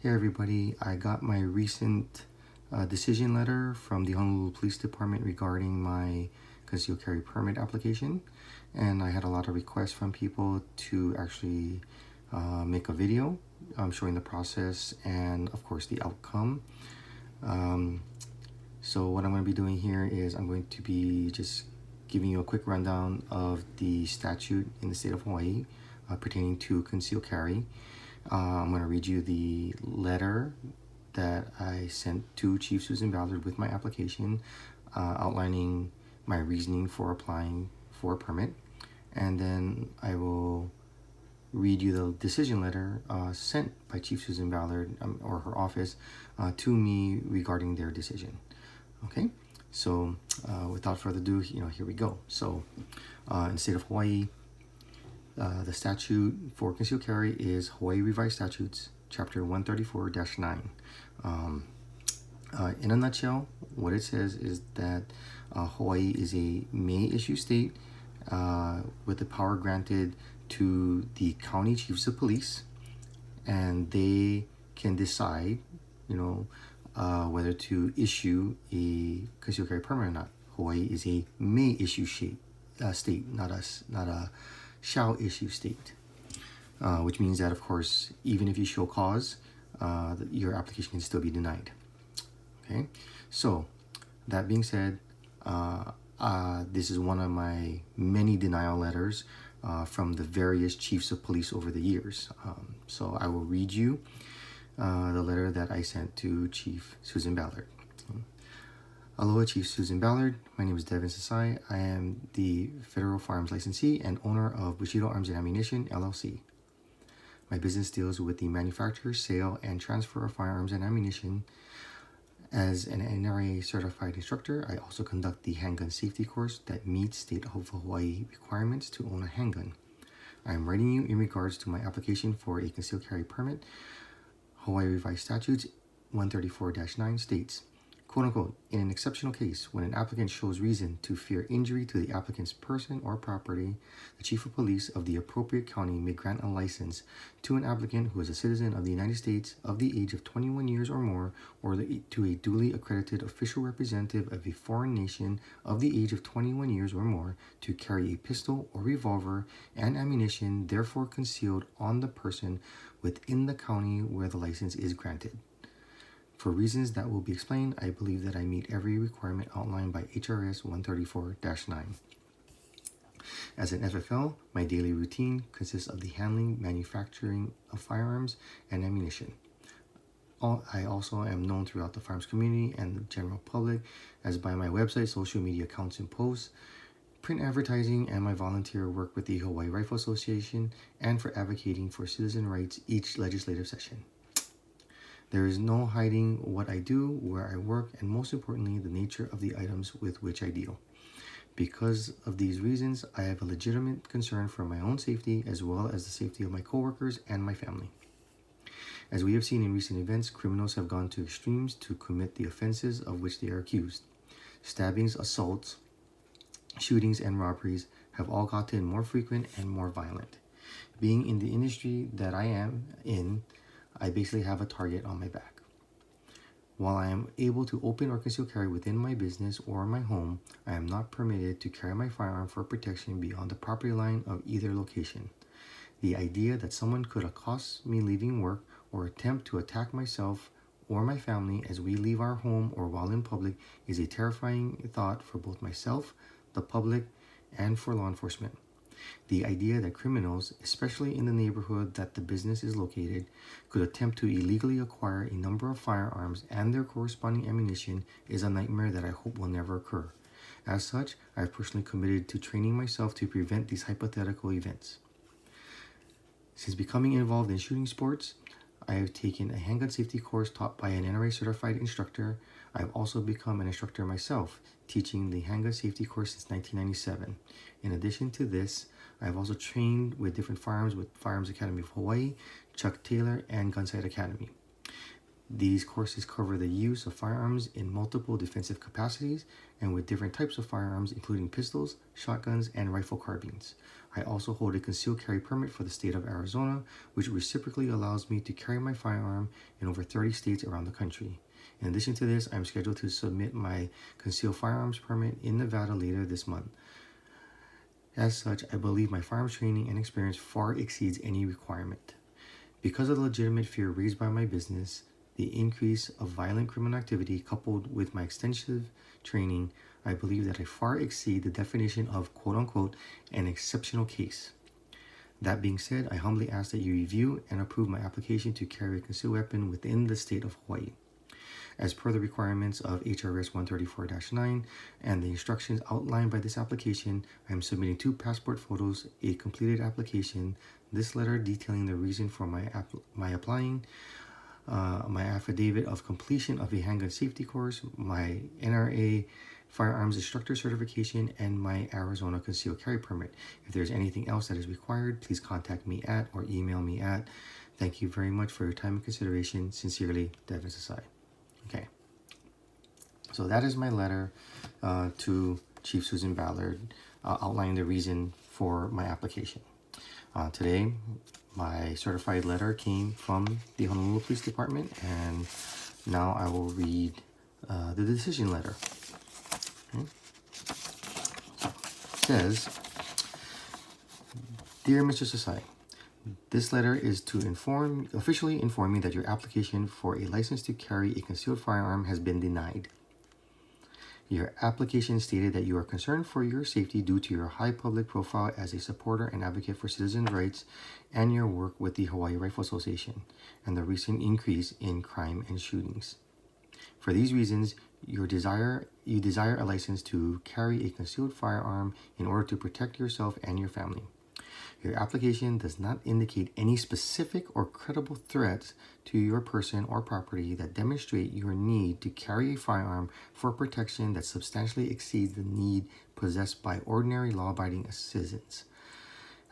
Hey everybody, I got my recent decision letter from the Honolulu Police Department regarding my concealed carry permit application, and I had a lot of requests from people to actually make a video showing the process and of course the outcome. So what I'm going to be doing here is I'm going to be just giving you a quick rundown of the statute in the state of Hawaii pertaining to concealed carry. I'm going to read you the letter that I sent to Chief Susan Ballard with my application, outlining my reasoning for applying for a permit. And then I will read you the decision letter sent by Chief Susan Ballard or her office to me regarding their decision. Okay, so without further ado, here we go. So in the state of Hawaii, the statute for concealed carry is Hawaii Revised Statutes, Chapter 134-9. In a nutshell, what it says is that Hawaii is a may issue state with the power granted to the county chiefs of police, and they can decide, whether to issue a concealed carry permit or not. Hawaii is a may issue state, not a shall issue state, which means that, of course, even if you show cause, your application can still be denied. Okay, so that being said, this is one of my many denial letters from the various chiefs of police over the years. So I will read you the letter that I sent to Chief Susan Ballard. Aloha, Chief Susan Ballard. My name is Devin Sasai. I am the Federal Firearms Licensee and owner of Bushido Arms and Ammunition, LLC. My business deals with the manufacture, sale, and transfer of firearms and ammunition. As an NRA certified instructor, I also conduct the handgun safety course that meets state of Hawaii requirements to own a handgun. I am writing you in regards to my application for a concealed carry permit. Hawaii Revised Statutes 134-9 states, quote unquote, in an exceptional case, when an applicant shows reason to fear injury to the applicant's person or property, the chief of police of the appropriate county may grant a license to an applicant who is a citizen of the United States of the age of 21 years or more, or to a duly accredited official representative of a foreign nation of the age of 21 years or more to carry a pistol or revolver and ammunition therefore concealed on the person within the county where the license is granted. For reasons that will be explained, I believe that I meet every requirement outlined by HRS 134-9. As an FFL, my daily routine consists of the handling, manufacturing of firearms and ammunition. I also am known throughout the firearms community and the general public as by my website, social media accounts and posts, print advertising, and my volunteer work with the Hawaii Rifle Association and for advocating for citizen rights each legislative session. There is no hiding what I do, where I work, and most importantly, the nature of the items with which I deal. Because of these reasons, I have a legitimate concern for my own safety as well as the safety of my coworkers and my family. As we have seen in recent events, criminals have gone to extremes to commit the offenses of which they are accused. Stabbings, assaults, shootings, and robberies have all gotten more frequent and more violent. Being in the industry that I am in, I basically have a target on my back. While I am able to open or conceal carry within my business or my home, I am not permitted to carry my firearm for protection beyond the property line of either location. The idea that someone could accost me leaving work or attempt to attack myself or my family as we leave our home or while in public is a terrifying thought for both myself, the public, and for law enforcement. The idea that criminals, especially in the neighborhood that the business is located, could attempt to illegally acquire a number of firearms and their corresponding ammunition is a nightmare that I hope will never occur. As such, I have personally committed to training myself to prevent these hypothetical events. Since becoming involved in shooting sports, I have taken a handgun safety course taught by an NRA certified instructor. I have also become an instructor myself, teaching the handgun safety course since 1997. In addition to this, I have also trained with different firearms with Firearms Academy of Hawaii, Chuck Taylor, and Gunsight Academy. These courses cover the use of firearms in multiple defensive capacities and with different types of firearms, including pistols, shotguns, and rifle carbines. I also hold a concealed carry permit for the state of Arizona, which reciprocally allows me to carry my firearm in over 30 states around the country. In addition to this, I'm scheduled to submit my concealed firearms permit in Nevada later this month. As such, I believe my firearms training and experience far exceeds any requirement. Because of the legitimate fear raised by my business, the increase of violent criminal activity coupled with my extensive training, I believe that I far exceed the definition of quote-unquote an exceptional case. That being said, I humbly ask that you review and approve my application to carry a concealed weapon within the state of Hawaii. As per the requirements of HRS 134-9 and the instructions outlined by this application, I am submitting 2 passport photos, a completed application, this letter detailing the reason for my applying, my affidavit of completion of a handgun safety course, my NRA firearms instructor certification, and my Arizona concealed carry permit. If there's anything else that is required, please contact me at or email me at. Thank you very much for your time and consideration. Sincerely, Devin Sasai. Okay, so that is my letter to Chief Susan Ballard outlining the reason for my application. Today, my certified letter came from the Honolulu Police Department, and now I will read the decision letter. Okay. It says, Dear Mr. Sasai, this letter is to officially inform you that your application for a license to carry a concealed firearm has been denied. Your application stated that you are concerned for your safety due to your high public profile as a supporter and advocate for citizens' rights and your work with the Hawaii Rifle Association and the recent increase in crime and shootings. For these reasons, you desire a license to carry a concealed firearm in order to protect yourself and your family. Your application does not indicate any specific or credible threats to your person or property that demonstrate your need to carry a firearm for protection that substantially exceeds the need possessed by ordinary law-abiding citizens.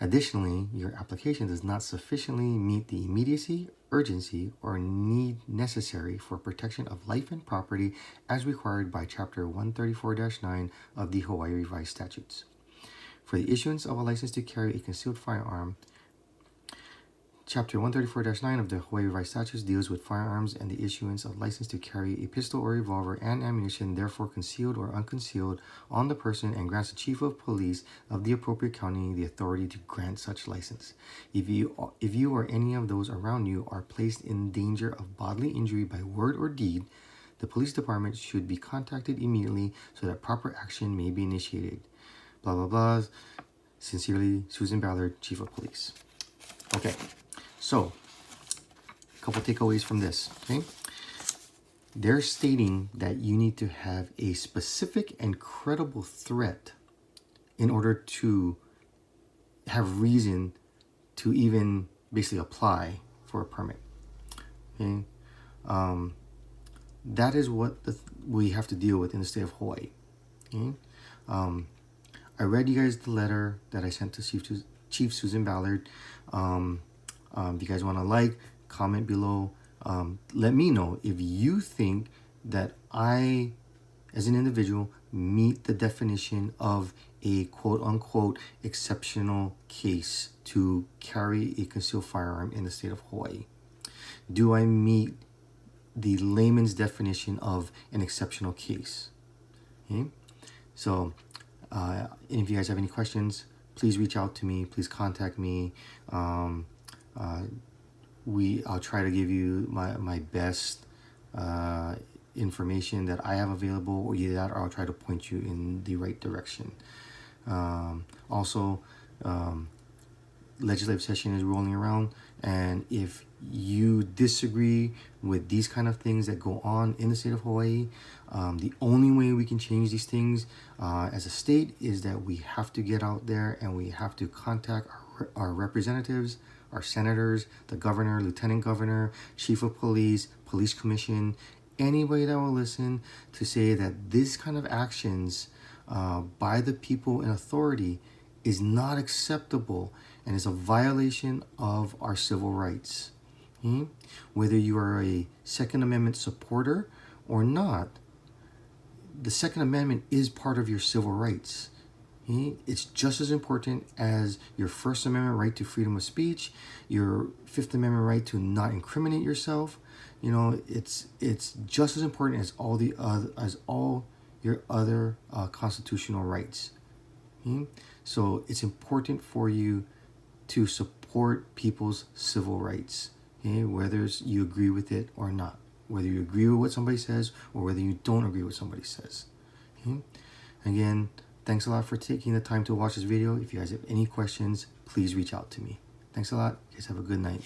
Additionally, your application does not sufficiently meet the immediacy, urgency, or need necessary for protection of life and property as required by Chapter 134-9 of the Hawaii Revised Statutes. For the issuance of a license to carry a concealed firearm, Chapter 134-9 of the Hawaii Revised Statutes deals with firearms and the issuance of license to carry a pistol or revolver and ammunition, therefore concealed or unconcealed, on the person, and grants the chief of police of the appropriate county the authority to grant such license. If you or any of those around you are placed in danger of bodily injury by word or deed, the police department should be contacted immediately so that proper action may be initiated. Blah, blah, blah. Sincerely, Susan Ballard, Chief of Police. Okay, so a couple takeaways from this. Okay, they're stating that you need to have a specific and credible threat in order to have reason to even basically apply for a permit. Okay, that is what we have to deal with in the state of Hawaii. Okay. I read you guys the letter that I sent to Chief Susan Ballard. If you guys want to comment below. Let me know if you think that I, as an individual, meet the definition of a quote-unquote exceptional case to carry a concealed firearm in the state of Hawaii. Do I meet the layman's definition of an exceptional case? Okay, so and if you guys have any questions, please reach out to me. Please contact me. I'll try to give you my best information that I have available, or either that, or I'll try to point you in the right direction. Also, legislative session is rolling around, and if you disagree with these kind of things that go on in the state of Hawaii, the only way we can change these things as a state is that we have to get out there and we have to contact our representatives, our senators, the governor, lieutenant governor, chief of police, police commission, anybody that will listen, to say that this kind of actions by the people in authority is not acceptable and is a violation of our civil rights. Okay? Whether you are a Second Amendment supporter or not, the Second Amendment is part of your civil rights. Okay? It's just as important as your First Amendment right to freedom of speech, your Fifth Amendment right to not incriminate yourself. You know, it's just as important as all your other constitutional rights. Okay? So it's important for you to support people's civil rights, okay? Whether you agree with it or not, whether you agree with what somebody says or whether you don't agree with what somebody says. Okay? Again, thanks a lot for taking the time to watch this video. If you guys have any questions, please reach out to me. Thanks a lot. You guys have a good night.